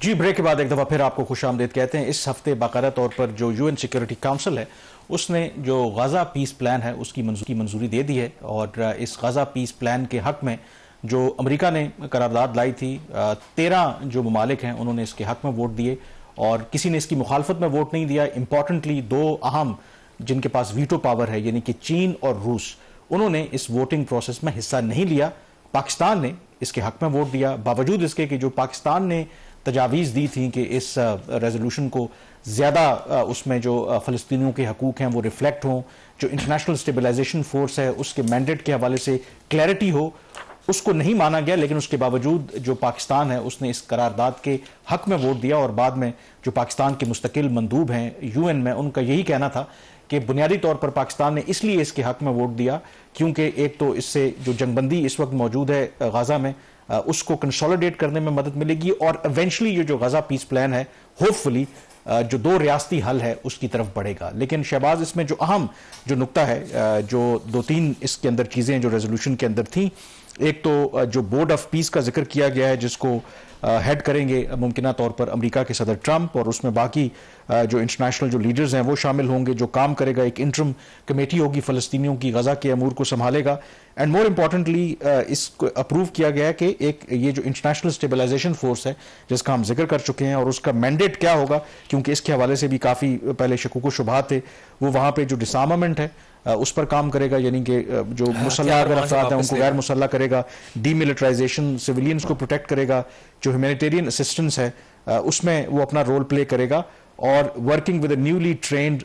जी, break के बाद एक दफ़ा फिर आपको खुशामदीद कहते हैं। इस हफ्ते बाकायदा तौर पर जो यूएन सिक्योरिटी काउंसिल है उसने जो गजा पीस प्लान है उसकी मंजूरी दे दी है और इस गजा पीस प्लान के हक में जो अमेरिका ने करारदाद लाई थी 13 जो ममालिक हैं उन्होंने इसके हक में वोट दिए और किसी ने इसकी मुखालफत में वोट नहीं दिया। इंपॉर्टेंटली दो अहम जिनके पास वीटो पावर है यानी कि चीन और रूस, उन्होंने इस वोटिंग प्रोसेस में हिस्सा नहीं लिया। पाकिस्तान ने इसके हक में वोट दिया, बावजूद इसके कि जो पाकिस्तान ने तजावीज़ दी थी कि इस रेजोल्यूशन को ज़्यादा उसमें जो फ़लस्तीनियों के हकूक़ हैं वो रिफ्लेक्ट हों, जो इंटरनेशनल स्टेबलाइजेशन फोर्स है उसके मैंडेट के हवाले से क्लैरिटी हो, उसको नहीं माना गया। लेकिन उसके बावजूद जो पाकिस्तान है उसने इस करारदाद के हक में वोट दिया और बाद में जो पाकिस्तान के मुस्तकिल मंदूब हैं यूएन में, उनका यही कहना था कि बुनियादी तौर पर पाकिस्तान ने इसलिए इसके हक में वोट दिया क्योंकि एक तो इससे जो जंगबंदी इस वक्त मौजूद है गाजा में उसको कंसोलिडेट करने में मदद मिलेगी और इवेंचुअली ये जो गजा पीस प्लान है होपफुली जो दो रियासती हल है उसकी तरफ बढ़ेगा। लेकिन शहबाज, इसमें जो अहम जो नुक्ता है, जो दो तीन इसके अंदर चीज़ें जो रेजोल्यूशन के अंदर थी, एक तो जो बोर्ड ऑफ पीस का जिक्र किया गया है जिसको हेड करेंगे मुमकिना तौर पर अमेरिका के सदर ट्रंप और उसमें बाकी जो इंटरनेशनल जो लीडर्स हैं वो शामिल होंगे। जो काम करेगा एक इंटरम कमेटी होगी फ़लस्तीनियों की, गजा के अमूर को संभालेगा। एंड मोर इम्पॉर्टेंटली इसको अप्रूव किया गया है कि एक ये जो इंटरनेशनल स्टेबलाइजेशन फोर्स है जिसका हम जिक्र कर चुके हैं और उसका मैंडेट क्या होगा, क्योंकि इसके हवाले से भी काफ़ी पहले शकूक व शुबहात थे, वो वहाँ पर जो डिसआर्मामेंट है उस पर काम करेगा, यानी कि जो मुसल्लह अगर अफराद हैं उनको गैर मुसल्लह करेगा, डीमिलिटराइजेशन, सिविलियंस को प्रोटेक्ट करेगा, जो ह्यूमैनिटेरियन असिस्टेंस है उसमें वो अपना रोल प्ले करेगा और वर्किंग विद न्यूली ट्रेंड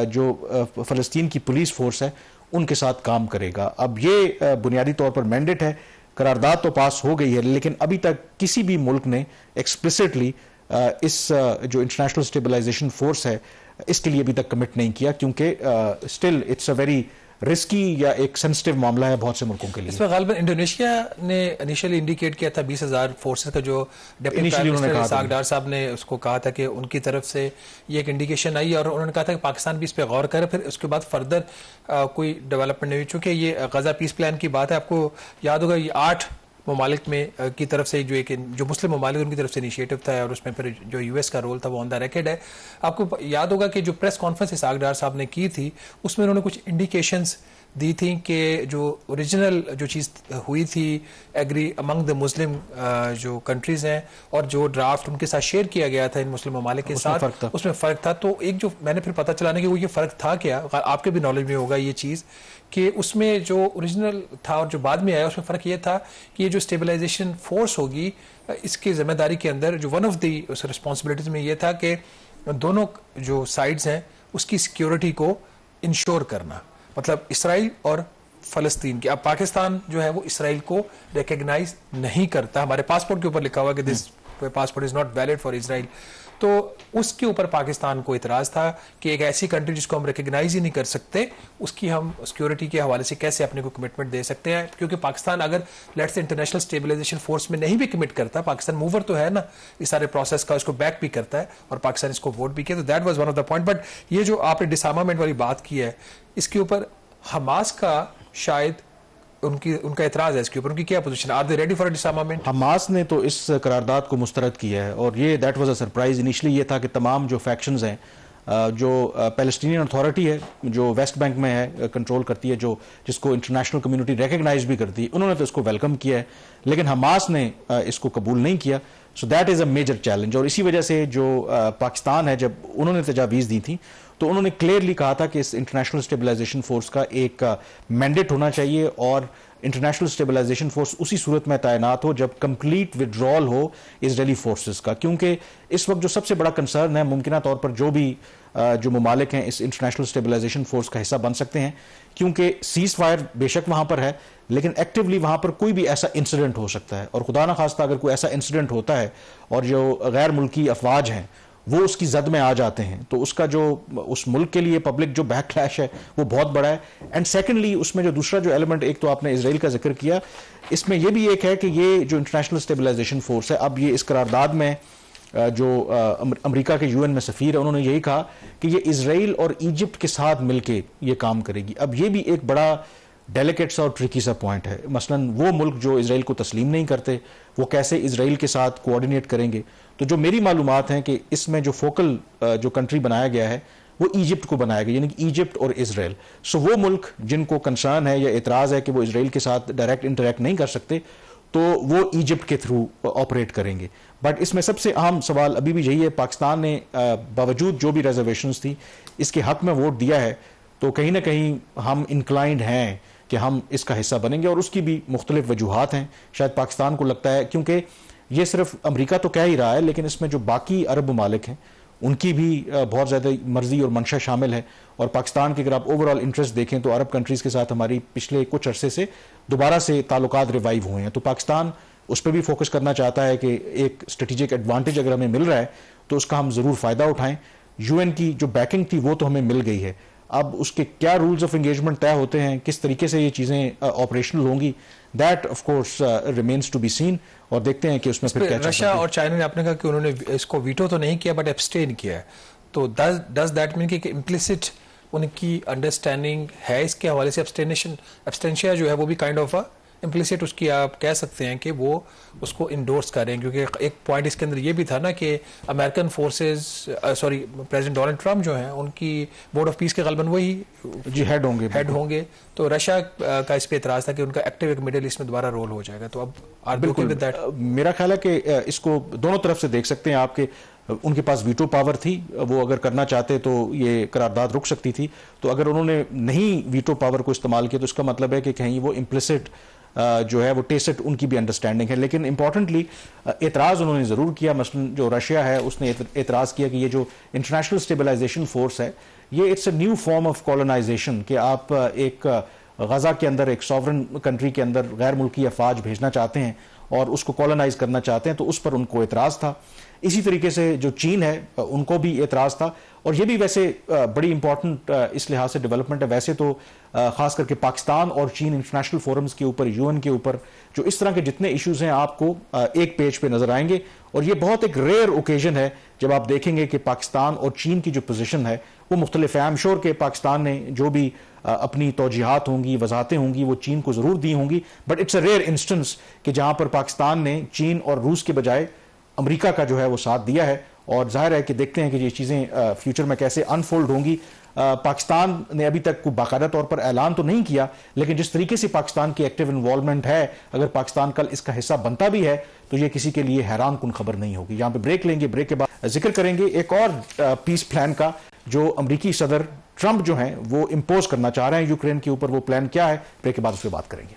जो फ़लस्तीन की पुलिस फोर्स है उनके साथ काम करेगा। अब ये बुनियादी तौर पर मैंडेट है, करारदाद तो पास हो गई है लेकिन अभी तक किसी भी मुल्क ने एक्सप्लिसिटली इस जो इंटरनेशनल स्टेबलाइजेशन फोर्स है इसके लिए अभी तक कमिट नहीं किया, क्योंकि still it's a very risky या एक सेंसिटिव मामला है बहुत से मुल्कों के लिए। इसमें गालिबन इंडोनेशिया ने इनिशियली इंडिकेट किया था 20,000 फोर्सेस का, जो डिप्टी प्राइम मिनिस्टर इसाक डार साहब ने उसको कहा था कि उनकी तरफ से ये एक इंडिकेशन आई और उन्होंने कहा था कि पाकिस्तान भी इस पर गौर करे। फिर उसके बाद फर्दर कोई डेवलपमेंट नहीं हुई। चूंकि ये गजा पीस प्लान की बात है, आपको याद होगा ये 8 ममालिक में की तरफ से जो मुस्लिम ममालिक उनकी तरफ से इनिशिएटिव था और उसमें फिर जो यूएस का रोल था वो ऑन द रिकॉर्ड है। आपको याद होगा कि जो प्रेस कॉन्फ्रेंस इसाक डार साहब ने की थी उसमें उन्होंने कुछ इंडिकेशंस दी थी कि जो ओरिजिनल जो चीज़ हुई थी एग्री अमंग द मुस्लिम जो कंट्रीज हैं और जो ड्राफ्ट उनके साथ शेयर किया गया था इन मुस्लिम ममालिक के साथ, उसमें फ़र्क था। तो एक जो मैंने फिर पता चला ना कि वो ये फ़र्क था क्या, आपके भी नॉलेज में होगा ये चीज़ कि उसमें जो ओरिजिनल था और जो बाद में आया उसमें फ़र्क ये था कि ये जो स्टेबलाइजेशन फोर्स होगी इसकी जिम्मेदारी के अंदर जो वन ऑफ द रिस्पॉन्सिबिलिटीज़ में ये था कि दोनों जो साइड्स हैं उसकी सिक्योरिटी को इंश्योर करना, मतलब इसराइल और फ़लस्तीन की। अब पाकिस्तान जो है वो इसराइल को रिकग्नाइज नहीं करता, हमारे पासपोर्ट के ऊपर लिखा हुआ कि this passport is not valid for Israel. तो उसके ऊपर पाकिस्तान को इतराज़ था कि एक ऐसी कंट्री जिसको हम रिकग्नाइज ही नहीं कर सकते उसकी हम सिक्योरिटी के हवाले से कैसे अपने को कमिटमेंट दे सकते हैं, क्योंकि पाकिस्तान अगर let's say international stabilization force में नहीं भी कमिट करता, पाकिस्तान मूवर तो है ना इस सारे प्रोसेस का, उसको बैक भी करता है और पाकिस्तान इसको वोट भी किया। तो that was one of the point. But ये जो आपने डिसआर्मामेंट वाली बात की है इसके ऊपर हमास का शायद उनका एतराज है इसके ऊपर, उनकी क्या position, are they ready for disarmament? Hamas ने तो इस करारदाद को मुस्तरद किया है और ये that was a surprise. Initially ये था कि तमाम जो फैक्शंस हैं, जो पैलेस्टीनियन अथॉरिटी है जो वेस्ट बैंक में है, कंट्रोल करती है, जो जिसको इंटरनेशनल कम्युनिटी रिकग्नाइज भी करती है, उन्होंने तो इसको वेलकम किया है, लेकिन हमास ने इसको कबूल नहीं किया। So that is a major challenge. और इसी वजह से जो पाकिस्तान है, जब उन्होंने तजावीज़ दी थी तो उन्होंने क्लियरली कहा था कि इस इंटरनेशनल स्टेबलाइजेशन फोर्स का एक मैंडेट होना चाहिए और इंटरनेशनल स्टेबलाइजेशन फोर्स उसी सूरत में तैनात हो जब कंप्लीट विड्रॉल हो इजरायली फोर्सेस का, क्योंकि इस वक्त जो सबसे बड़ा कंसर्न है मुमकिना तौर पर जो भी जो ममालिक हैं इस इंटरनेशनल स्टेबलाइजेशन फोर्स का हिस्सा बन सकते हैं, क्योंकि सीज फायर बेशक वहाँ पर है लेकिन एक्टिवली वहाँ पर कोई भी ऐसा इंसिडेंट हो सकता है और खुदा न खास्ता अगर कोई ऐसा इंसिडेंट होता है और जो गैर मुल्की अफवाज हैं वो उसकी जद में आ जाते हैं तो उसका जो उस मुल्क के लिए पब्लिक जो बैकलैश है वो बहुत बड़ा है। एंड सेकेंडली उसमें जो दूसरा जो एलिमेंट, एक तो आपने इसराइल का जिक्र किया, इसमें यह भी एक है कि ये जो इंटरनेशनल स्टेबलाइजेशन फोर्स है, अब ये इस करारदाद में जो अमेरिका के यूएन में सफ़ीर है उन्होंने यही कहा कि ये इसराइल और इजिप्ट के साथ मिलकर ये काम करेगी। अब ये भी एक बड़ा डेलिकेट सा और ट्रिकी सा पॉइंट है। मसलन वो मुल्क जो इसराइल को तस्लीम नहीं करते वो कैसे इसराइल के साथ कोऑर्डिनेट करेंगे। तो जो मेरी मालूमात हैं कि इसमें जो फोकल जो कंट्री बनाया गया है वो इजिप्ट को बनाया गया, यानी कि इजिप्ट और इसराइल। सो वो मुल्क जिनको कंसर्न है या एतराज़ है कि वो इसराइल के साथ डायरेक्ट इंटरेक्ट नहीं कर सकते तो वो इजिप्ट के थ्रू ऑपरेट करेंगे। बट इसमें सबसे अहम सवाल अभी भी यही है, पाकिस्तान ने बावजूद जो भी रिजर्वेशंस थी इसके हक में वोट दिया है, तो कहीं ना कहीं हम इंक्लाइंड हैं कि हम इसका हिस्सा बनेंगे। और उसकी भी मुख्तलिफ वजूहात हैं। शायद पाकिस्तान को लगता है, क्योंकि ये सिर्फ अमेरिका तो कह ही रहा है, लेकिन इसमें जो बाकी अरब ममालिक हैं उनकी भी बहुत ज़्यादा मर्जी और मंशा शामिल है। और पाकिस्तान के अगर आप ओवरऑल इंटरेस्ट देखें तो अरब कंट्रीज़ के साथ हमारी पिछले कुछ अरसे से दोबारा से ताल्लुकात रिवाइव हुए हैं। तो पाकिस्तान उस पर भी फोकस करना चाहता है कि एक स्ट्रेटेजिक एडवांटेज अगर हमें मिल रहा है तो उसका हम ज़रूर फ़ायदा उठाएं। यूएन की जो बैकिंग थी वो तो हमें मिल गई है, अब उसके क्या रूल्स ऑफ एंगेजमेंट तय होते हैं, किस तरीके से ये चीज़ें ऑपरेशनल होंगी, that of course remains to be seen. और देखते हैं कि उसमें फिर क्या रशिया और चाइना ने आपने कहा कि उन्होंने इसको वीटो तो नहीं किया बट एब्सटेन किया है, तो डज दैट मीन कि इम्प्लिसिट उनकी अंडरस्टैंडिंग है इसके हवाले से? एब्सटेंशिया जो है वो भी काइंड ऑफ इम्प्लिसिट उसकी आप कह सकते हैं कि वो उसको इंडोर्स कर रहे हैं, क्योंकि एक पॉइंट इसके अंदर ये भी था ना कि American forces president Donald Trump जो हैं उनकी बोर्ड ऑफ पीस के गलबन वही जी हेड होंगे। तो रशिया का इस पे एतराज था कि उनका एक्टिव एक मिडिल ईस्ट में दोबारा रोल हो जाएगा। तो अब बिल्कुल मेरा ख्याल है कि इसको दोनों तरफ से देख सकते हैं आपके। उनके पास वीटो पावर थी, वो अगर करना चाहते तो ये करारदाद रुक सकती थी। तो अगर उन्होंने नहीं वीटो पावर को इस्तेमाल किया तो इसका मतलब है कि कहीं वो इम्प्लिसिट जो है वो टेसिट उनकी भी अंडरस्टैंडिंग है। लेकिन इंपॉर्टेंटली एतराज़ उन्होंने ज़रूर किया। मसलन जो रशिया है उसने एतराज़ किया कि ये जो इंटरनेशनल स्टेबलाइजेशन फोर्स है ये it's a new form of colonisation, कि आप एक गजा के अंदर एक सॉवरन कंट्री के अंदर गैर मुल्की अफवाज भेजना चाहते हैं और उसको कॉलोनाइज करना चाहते हैं, तो उस पर उनको एतराज़ था। इसी तरीके से जो चीन है उनको भी एतराज़ था। और ये भी वैसे बड़ी इंपॉर्टेंट इस लिहाज से डेवलपमेंट है। वैसे तो खास करके पाकिस्तान और चीन इंटरनेशनल फोरम्स के ऊपर, यूएन के ऊपर जो इस तरह के जितने इश्यूज हैं आपको एक पेज पे नजर आएंगे। और ये बहुत एक रेयर ओकेजन है जब आप देखेंगे कि पाकिस्तान और चीन की जो पोजीशन है वो मुख्तलिफ है। आई एम श्योर कि पाकिस्तान ने जो भी अपनी तौजीहात होंगी, वजाहतें होंगी, वो चीन को जरूर दी होंगी, but it's a rare instance कि जहां पर पाकिस्तान ने चीन और रूस के बजाय अमेरिका का जो है वो साथ दिया है। और जाहिर है कि देखते हैं कि ये चीज़ें फ्यूचर में कैसे अनफोल्ड होंगी। पाकिस्तान ने अभी तक कोई बाकायदा तौर पर ऐलान तो नहीं किया, लेकिन जिस तरीके से पाकिस्तान की एक्टिव इन्वॉल्वमेंट है, अगर पाकिस्तान कल इसका हिस्सा बनता भी है तो ये किसी के लिए हैरान कुन खबर नहीं होगी। यहाँ पे ब्रेक लेंगे, ब्रेक के बाद जिक्र करेंगे एक और पीस प्लान का जो अमरीकी सदर ट्रंप जो हैं वो इम्पोज करना चाह रहे हैं यूक्रेन के ऊपर। वो प्लान क्या है, ब्रेक के बाद उस पर बात करेंगे।